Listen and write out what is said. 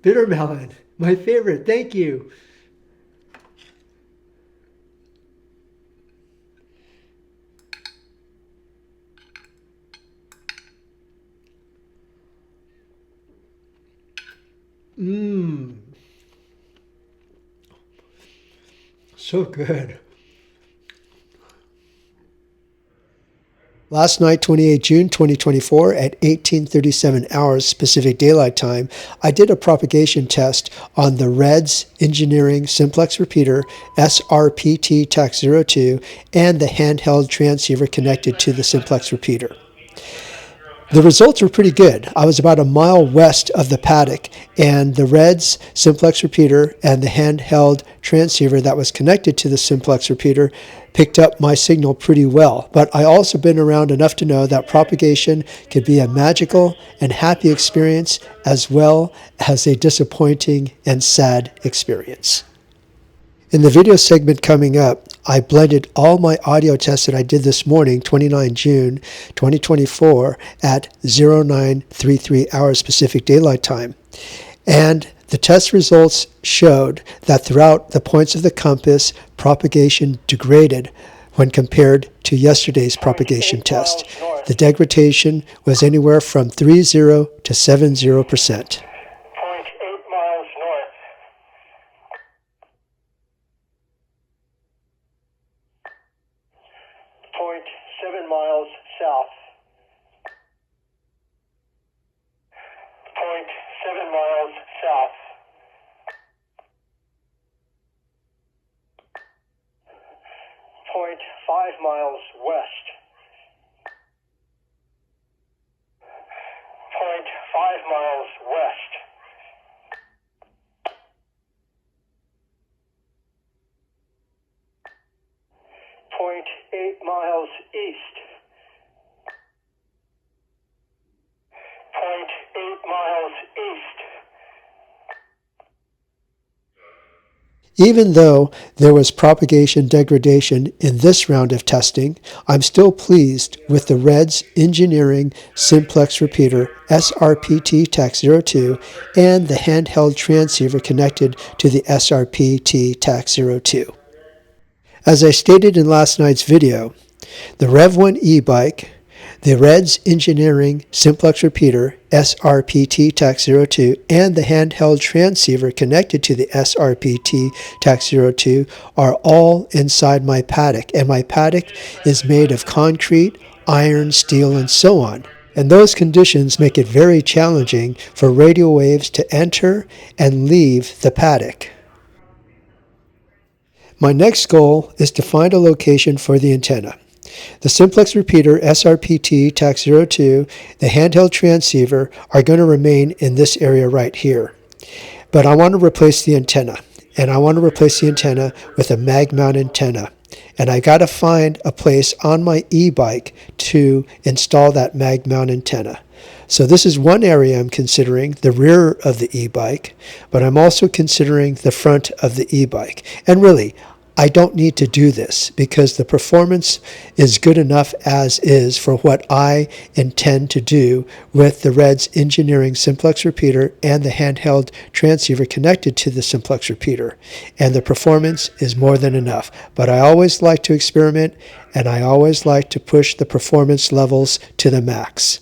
Bitter melon, my favorite. Thank you. Mmm. So good. Last night, 28 June 2024, at 1837 hours Pacific Daylight Time, I did a propagation test on the REVV1 Engineering Simplex Repeater SRPT-02 and the handheld transceiver connected to the Simplex Repeater. The results were pretty good. I was about a mile west of the paddock, and the REVV1 Simplex Repeater and the handheld transceiver that was connected to the Simplex Repeater picked up my signal pretty well. But I also been around enough to know that propagation could be a magical and happy experience as well as a disappointing and sad experience. In the video segment coming up, I blended all my audio tests that I did this morning, 29 June 2024, at 0933 hours Pacific Daylight Time. And the test results showed that throughout the points of the compass, propagation degraded when compared to yesterday's propagation test. The degradation was anywhere from 30 to 70%. 0.7 miles south. 0.7 miles south. 0.5 miles west. 0.5 miles west. 0.8 miles east. 0.8 miles east. Even though there was propagation degradation in this round of testing, I'm still pleased with the REVV1 Engineering Simplex Repeater SRPT-02 and the handheld transceiver connected to the SRPT-02. As I stated in last night's video, the REVV1 e-bike, the REVV1 Engineering Simplex Repeater SRPT-02, and the handheld transceiver connected to the SRPT-02 are all inside my paddock, and my paddock is made of concrete, iron, steel, and so on. And those conditions make it very challenging for radio waves to enter and leave the paddock. My next goal is to find a location for the antenna. The Simplex Repeater SRPT-02, the handheld transceiver, are going to remain in this area right here. But I want to replace the antenna, and I want to replace the antenna with a mag mount antenna. And I got to find a place on my e-bike to install that mag mount antenna. So this is one area I'm considering, the rear of the e-bike, but I'm also considering the front of the e-bike. And really, I don't need to do this because the performance is good enough as is for what I intend to do with the REVV1 Engineering Simplex Repeater and the handheld transceiver connected to the Simplex Repeater. And the performance is more than enough. But I always like to experiment, and I always like to push the performance levels to the max.